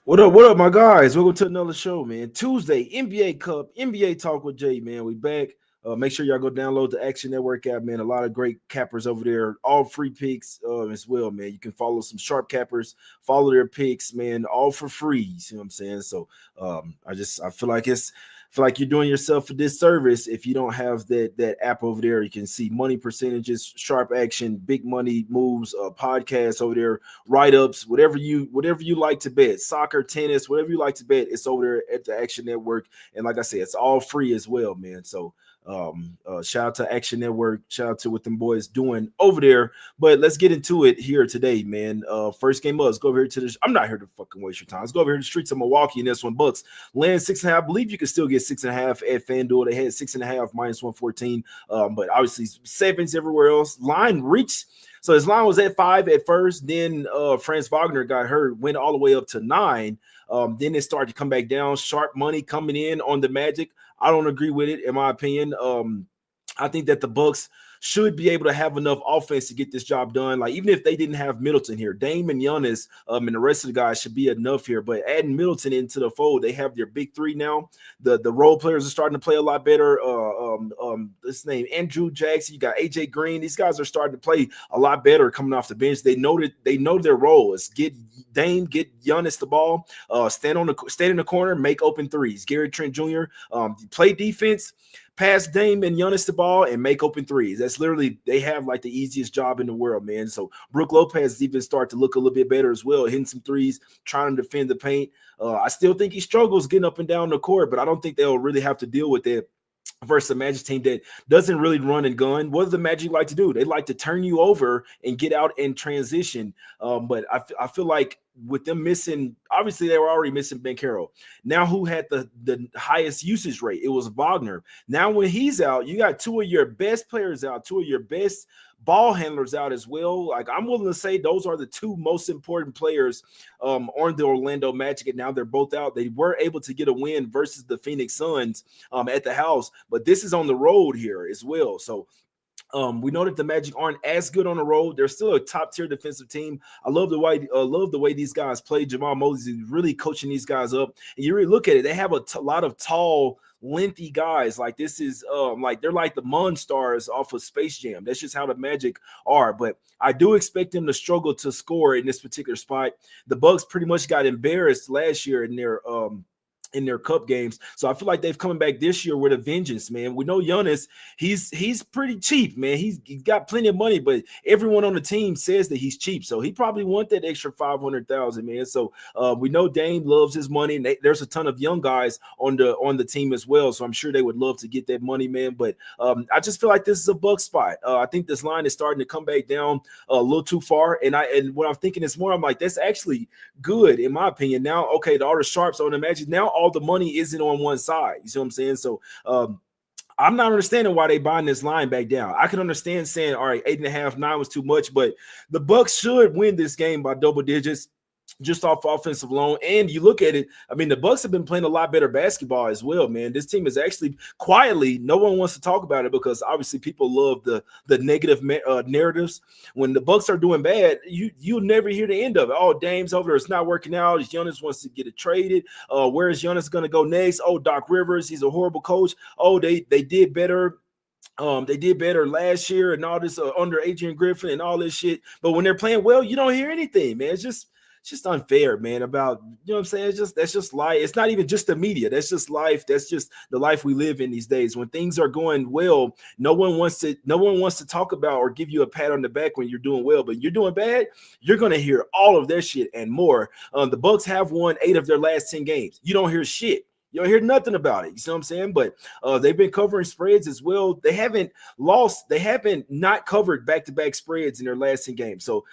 What up, my guys? Welcome to another show, man. Tuesday, NBA Cup, NBA Talk with Jay, man. We back. Make sure y'all go download the Action Network app, man. A lot of great cappers over there, all free picks as well, man. You can follow some sharp cappers, follow their picks, man, all for free. You see what I'm saying? So I feel like you're doing yourself a disservice if you don't have that app over there. You can see money percentages, sharp action, big money moves, podcasts over there, write-ups, whatever you like to bet, soccer, tennis, whatever you like to bet, it's over there at the Action Network. And like I said, it's all free as well, man. So shout out to Action Network, shout out to what them boys doing over there. But let's get into it here today, man. First game up, let's go over here to the. I'm not here to fucking waste your time. Let's go over here to the streets of Milwaukee in this one. Bucks land 6.5. I believe you can still get 6.5 at FanDuel. They had 6.5 minus 114. But obviously sevens everywhere else. Line reached. So his line was at 5 at first. Then Franz Wagner got hurt, went all the way up to 9. Then it started to come back down. Sharp money coming in on the Magic. I don't agree with it, in my opinion. I think that the Bucks should be able to have enough offense to get this job done. Like, even if they didn't have Middleton here, Dame and Giannis and the rest of the guys should be enough here. But adding Middleton into the fold, they have their big three now. The role players are starting to play a lot better. This name Andrew Jackson, you got AJ Green. These guys are starting to play a lot better coming off the bench. They know their role is get Dame, get Giannis the ball, stand in the corner, make open threes. Gary Trent Jr. Play defense, pass Dame and Giannis the ball, and make open threes. That's literally, they have like the easiest job in the world, man. So Brook Lopez even start to look a little bit better as well, hitting some threes, trying to defend the paint. I still think he struggles getting up and down the court, but I don't think they'll really have to deal with it versus a Magic team that doesn't really run and gun. What does the Magic like to do? They like to turn you over and get out and transition. But I feel like with them missing, obviously they were already missing Ben Carroll. Now who had the highest usage rate? It was Wagner. Now when he's out, you got two of your best players out, two of your best ball handlers out as well. Like, I'm willing to say those are the two most important players on the Orlando Magic, and now they're both out. They were able to get a win versus the Phoenix Suns at the house, but this is on the road here as well. So we know that the Magic aren't as good on the road. They're still a top-tier defensive team. I love the way these guys play. Jamal Moses is really coaching these guys up. And you really look at it, they have a lot of tall, lengthy guys. Like, this is like they're like the Monstars off of Space Jam. That's just how the Magic are. But I do expect them to struggle to score in this particular spot. The Bucks pretty much got embarrassed last year in their cup games. So I feel like they've come back this year with a vengeance, man. We know Giannis, he's pretty cheap, man. He's got plenty of money, but everyone on the team says that he's cheap. So he probably want that extra 500,000, man. So we know Dame loves his money, and there's a ton of young guys on the team as well. So I'm sure they would love to get that money, man. But I just feel like this is a Buck spot. I think this line is starting to come back down a little too far. And what I'm thinking is more, I'm like, that's actually good in my opinion. Now, okay, all the sharps on the Magic, now all the money isn't on one side. You see what I'm saying? So I'm not understanding why they buying this line back down. I can understand saying, all right, 8.5, 9 was too much, but the Bucks should win this game by double digits just off offensive alone. And you look at it, I mean, the Bucks have been playing a lot better basketball as well, man. This team is actually quietly, no one wants to talk about it because obviously people love the negative narratives. When the Bucks are doing bad, you'll never hear the end of it. Oh, Dame's over there, it's not working out. Giannis wants to get it traded. Where is Giannis going to go next? Oh, Doc Rivers, he's a horrible coach. Oh, they did better. They did better last year and all this under Adrian Griffin and all this shit. But when they're playing well, you don't hear anything, man. It's just unfair, man, about, you know what I'm saying? That's just life. It's not even just the media. That's just life. That's just the life we live in these days. When things are going well, no one wants to talk about or give you a pat on the back when you're doing well, but you're doing bad, you're going to hear all of their shit and more. The Bucks have won 8 of their last 10 games. You don't hear shit. You don't hear nothing about it. You see what I'm saying? But they've been covering spreads as well. They haven't not covered back-to-back spreads in their last 10 games. So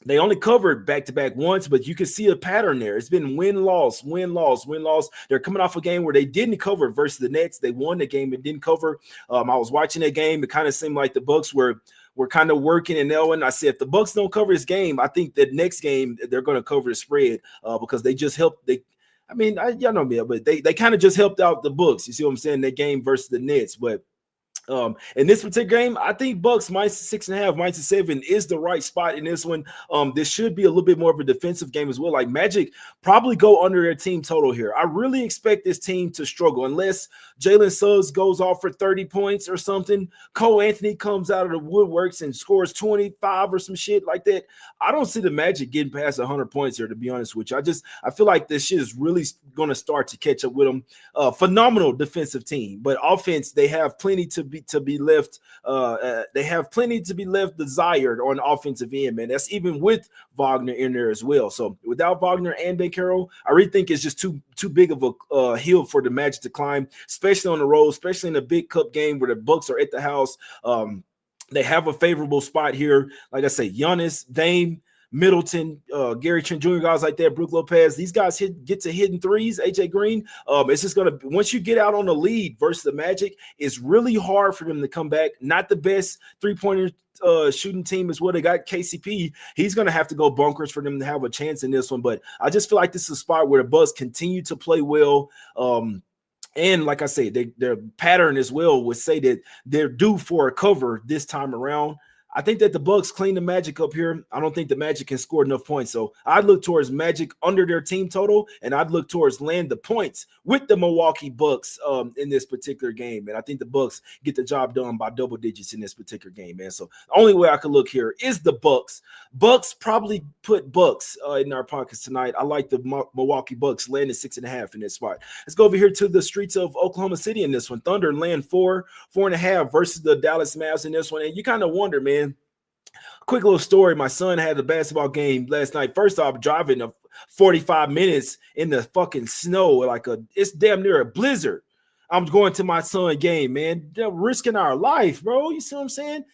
they only covered back-to-back once, but you can see a pattern there. It's been win-loss, win-loss, win-loss. They're coming off a game where they didn't cover versus the Nets. They won the game and didn't cover. I was watching that game. It kind of seemed like the Bucks were kind of working and Elwin. I said, if the Bucks don't cover this game, I think that next game they're going to cover the spread because they just helped. Y'all know me, but they kind of just helped out the Bucks. You see what I'm saying? That game versus the Nets, but In this particular game, I think Bucks -6.5, -7 is the right spot in this one. This should be a little bit more of a defensive game as well. Like Magic probably go under their team total here. I really expect this team to struggle unless Jalen Suggs goes off for 30 points or something. Cole Anthony comes out of the woodworks and scores 25 or some shit like that. I don't see the Magic getting past 100 points here, to be honest with you. I feel like this shit is really going to start to catch up with them. Phenomenal defensive team, but offense, they have plenty to be left. They have plenty to be left desired on the offensive end, man. That's even with Wagner in there as well. So without Wagner and Banchero, I really think it's just too big of a hill for the Magic to climb, especially on the road, especially in a big cup game where the Bucks are at the house. They have a favorable spot here. Like I say, Giannis, Dame, Middleton, Gary Trent Jr., guys like that, Brook Lopez, these guys get to hitting threes, AJ Green. It's just going to, once you get out on the lead versus the Magic, it's really hard for them to come back. Not the best three-pointer shooting team as well. They got KCP. He's going to have to go bunkers for them to have a chance in this one. But I just feel like this is a spot where the Bucks continue to play well. And like I say, their pattern as well would say that they're due for a cover this time around. I think that the Bucks clean the Magic up here. I don't think the Magic can score enough points. So I'd look towards Magic under their team total, and I'd look towards land the points with the Milwaukee Bucks in this particular game. And I think the Bucks get the job done by double digits in this particular game, man. So the only way I could look here is the Bucks. Bucks probably put Bucks in our pockets tonight. I like the Milwaukee Bucks landing 6.5 in this spot. Let's go over here to the streets of Oklahoma City in this one. Thunder land 4.5 versus the Dallas Mavs in this one. And you kind of wonder, man. Quick little story. My son had a basketball game last night. First off, driving 45 minutes in the fucking snow, it's damn near a blizzard. I'm going to my son game, man. They're risking our life, bro. You see what I'm saying?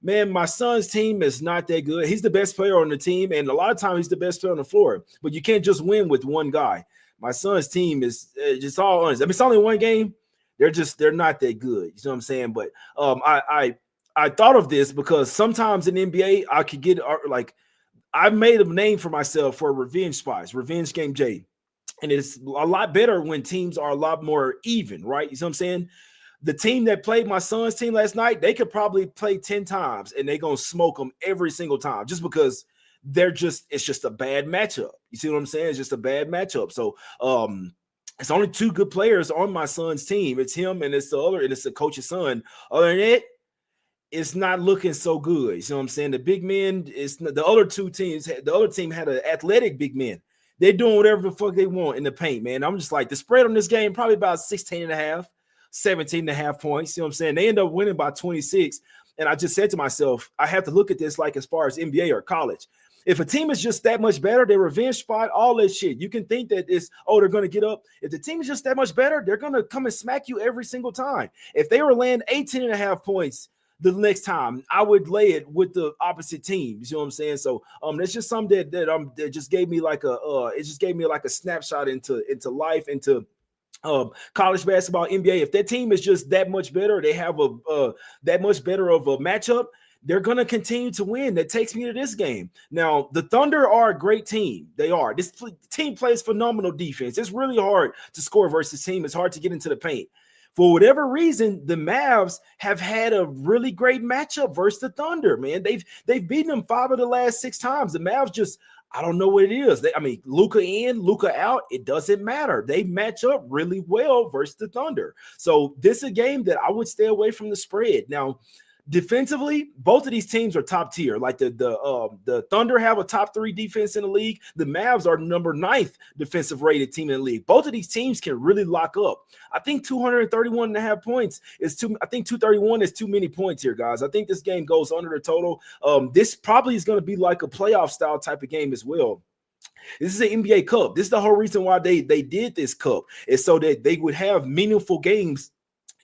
Man, my son's team is not that good. He's the best player on the team, and a lot of times he's the best player on the floor. But you can't just win with one guy. My son's team is just all honest. I mean, it's only one game. They're not that good. You know what I'm saying? But I thought of this because sometimes in the NBA, I could get I made a name for myself for revenge spots, revenge game J. And it's a lot better when teams are a lot more even, right? You know what I'm saying? The team that played my son's team last night, they could probably play 10 times and they're going to smoke them every single time just because it's just a bad matchup. You see what I'm saying? It's just a bad matchup. So, it's only two good players on my son's team. It's him and it's the coach's son. Other than that, it's not looking so good. You know what I'm saying? The big men, the other two teams, the other team had an athletic big men. They're doing whatever the fuck they want in the paint, man. I'm just like, the spread on this game, probably about 16.5, 17.5 points. You know what I'm saying? They end up winning by 26. And I just said to myself, I have to look at this like as far as NBA or college. If a team is just that much better, their revenge spot, all that shit, you can think that they're going to get up. If the team is just that much better, they're going to come and smack you every single time. If they were laying 18.5 points, the next time I would lay it with the opposite team. You see what I'm saying? So that's just something that just gave me like a snapshot into life, into college basketball, NBA. If that team is just that much better, they have that much better of a matchup, they're going to continue to win. That takes me to this game. Now, the Thunder are a great team. They are. This team plays phenomenal defense. It's really hard to score versus this team. It's hard to get into the paint. For whatever reason, the Mavs have had a really great matchup versus the Thunder, man. They've beaten them 5 of the last 6 times. The Mavs just, I don't know what it is. Luka in, Luka out, it doesn't matter. They match up really well versus the Thunder. So this is a game that I would stay away from the spread. Now, defensively, both of these teams are top tier. Like the Thunder have a top 3 defense in the league. The Mavs are number 9th defensive rated team in the league. Both of these teams can really lock up. I think 231.5 points is too. I think 231 is too many points here, guys. I think this game goes under the total. This probably is going to be like a playoff style type of game as well. This is an NBA Cup. This is the whole reason why they did this cup, is so that they would have meaningful games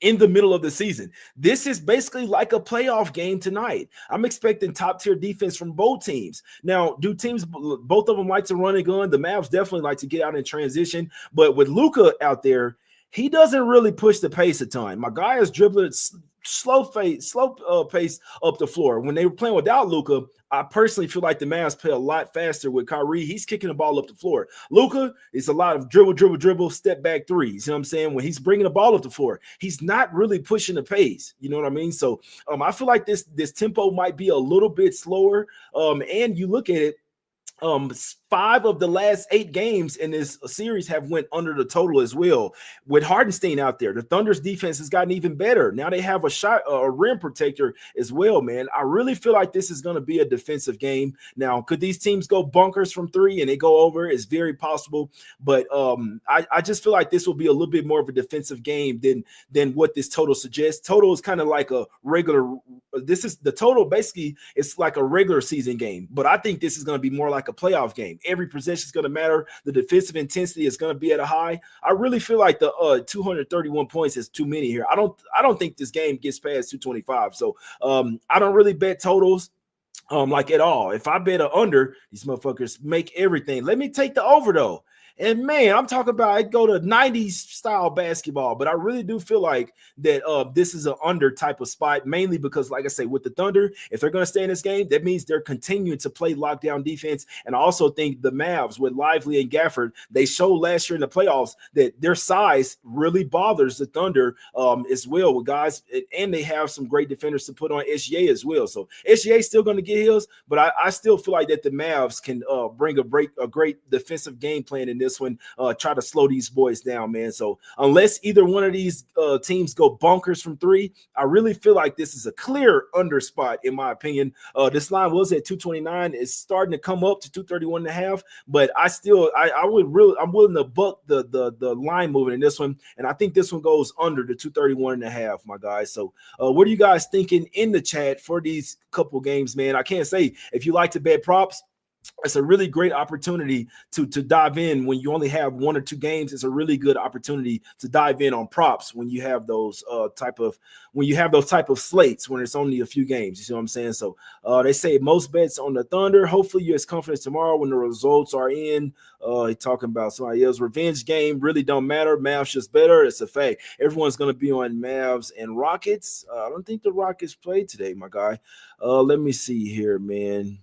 in the middle of the season. This is basically like a playoff game tonight. I'm expecting top tier defense from both teams. Now, do teams, both of them like to run and gun? The Mavs definitely like to get out in transition, but with Luka out there, he doesn't really push the pace a ton. My guy is dribbling pace up the floor. When they were playing without Luka, I personally feel like the Mavs play a lot faster with Kyrie. He's kicking the ball up the floor. Luka, it's a lot of dribble, step back threes. You know what I'm saying? When he's bringing the ball up the floor, he's not really pushing the pace. You know what I mean? So I feel like this tempo might be a little bit slower. And you look at it, 5 of the last 8 games in this series have went under the total as well. With Hardenstein out there, the Thunder's defense has gotten even better. Now they have a rim protector as well, man. I really feel like this is going to be a defensive game. Now, could these teams go bunkers from 3 and they go over? It's very possible, but I just feel like this will be a little bit more of a defensive game than what this total suggests. Total is kind of like a regular. This is the total. Basically, it's like a regular season game, but I think this is going to be more like a playoff game. Every possession is going to matter. The defensive intensity is going to be at a high. I really feel like the 231 points is too many here. I don't think this game gets past 225. So I don't really bet totals like at all. If I bet a under, these motherfuckers make everything. Let me take the over though. And man, I'm talking about I go to 90s style basketball, but I really do feel like that this is an under type of spot, mainly because, like I say, with the Thunder, if they're going to stay in this game, that means they're continuing to play lockdown defense. And I also think the Mavs with Lively and Gafford, they showed last year in the playoffs that their size really bothers the Thunder as well with guys, and they have some great defenders to put on SGA as well. So SGA is still going to get his, but I still feel like that the Mavs can bring a great defensive game plan in this one, try to slow these boys down, man. So unless either one of these teams go bunkers from 3, I really feel like this is a clear under spot in my opinion. This line was at 229. It's starting to come up to 231.5, but I'm willing to buck the line moving in this one, and I think this one goes under the 231.5, my guys. So what are you guys thinking in the chat for these couple games, man? I can't say if you like to bet props, it's a really great opportunity to dive in when you only have 1 or 2 games. It's a really good opportunity to dive in on props when you have those type of slates when it's only a few games. You see what I'm saying? So they say most bets on the Thunder. Hopefully you have confidence tomorrow when the results are in. Talking about somebody else. Revenge game really don't matter. Mavs just better. It's a fact. Everyone's going to be on Mavs and Rockets. I don't think the Rockets played today, my guy. Let me see here, man.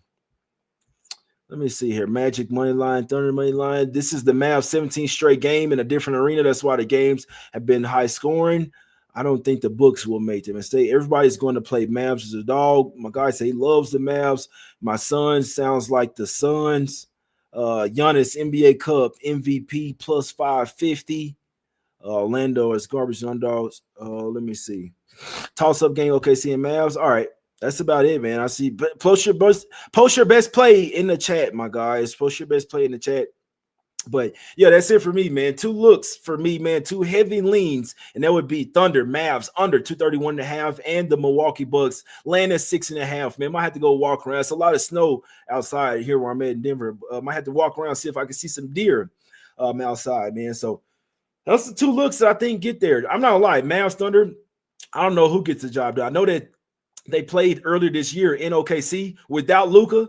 Let me see here. Magic money line, Thunder money line. This is the Mavs 17th straight game in a different arena. That's why the games have been high scoring. I don't think the books will make the mistake. Everybody's going to play Mavs as a dog. My guy say he loves the Mavs. My son sounds like the Suns. Giannis NBA Cup MVP plus 550. Orlando is garbage underdogs. Let me see. Toss-up game, OKC and Mavs. All right. That's about it, man. I see. Post your best play in the chat, my guys. Post your best play in the chat. But yeah, that's it for me, man. 2 looks for me, man. 2 heavy leans, and that would be Thunder, Mavs under 231.5, and the Milwaukee Bucks land at 6.5. Man, might have to go walk around. It's a lot of snow outside here where I'm at in Denver. Might have to walk around, see if I can see some deer outside, man. So that's the 2 looks that I think get there. I'm not gonna lie, Mavs, Thunder. I don't know who gets the job done. I know that they played earlier this year in OKC without Luka.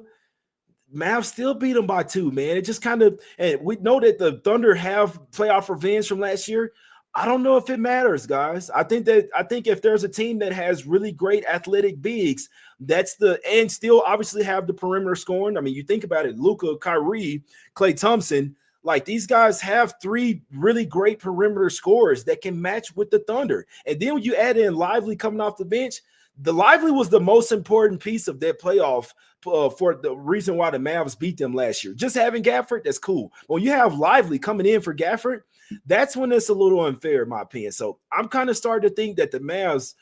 Mavs still beat them by 2, man. It just kind of, and we know that the Thunder have playoff revenge from last year. I don't know if it matters, guys. I think if there's a team that has really great athletic bigs, and still obviously have the perimeter scoring. I mean, you think about it, Luka, Kyrie, Klay Thompson, like these guys have 3 really great perimeter scorers that can match with the Thunder. And then when you add in Lively coming off the bench, the Lively was the most important piece of that playoff for the reason why the Mavs beat them last year. Just having Gafford, that's cool. When you have Lively coming in for Gafford, that's when it's a little unfair, in my opinion. So I'm kind of starting to think that the Mavs,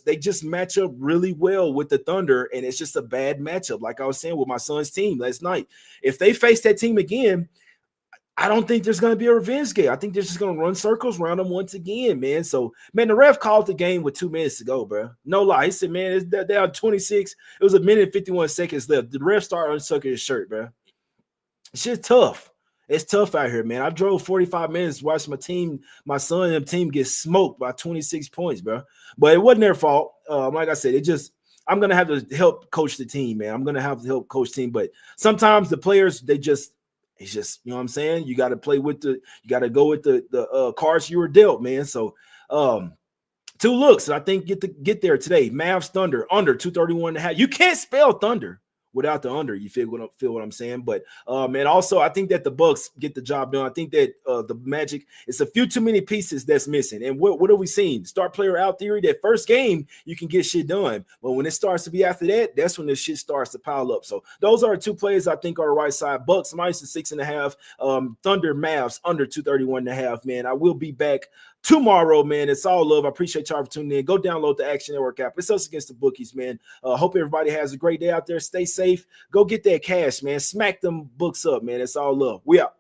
they just match up really well with the Thunder, and it's just a bad matchup. Like I was saying with my son's team last night, if they face that team again, I don't think there's going to be a revenge game. I think they're just going to run circles around them once again, man. So, man, the ref called the game with 2 minutes to go, bro. No lie. He said, man, they're down 26. It was 1 minute and 51 seconds left. The ref started unsucking his shirt, bro. Shit's tough. It's tough out here, man. I drove 45 minutes, watched my son and team get smoked by 26 points, bro. But it wasn't their fault. Like I said, I'm going to have to help coach the team, man. I'm going to have to help coach the team. But sometimes the players, it's just, you know what I'm saying? You got to go with the cards you were dealt, man. So Two looks, I think get there today. Mavs Thunder under 231.5. You can't spell Thunder without the under. You feel what I'm saying? But man, also I think that the Bucks get the job done. I think that the Magic, it's a few too many pieces that's missing. And what have we seen? Star player out theory. That first game you can get shit done, but when it starts to be after that, that's when the shit starts to pile up. So those are two plays I think are the right side. Bucks minus the 6.5. Thunder Mavs under 231.5. Man, I will be back tomorrow, man. It's all love. I appreciate y'all for tuning in. Go download the Action Network app. It's Us Against the Bookies, man. Hope everybody has a great day out there. Stay safe. Go get that cash, man. Smack them books up, man. It's all love. We out.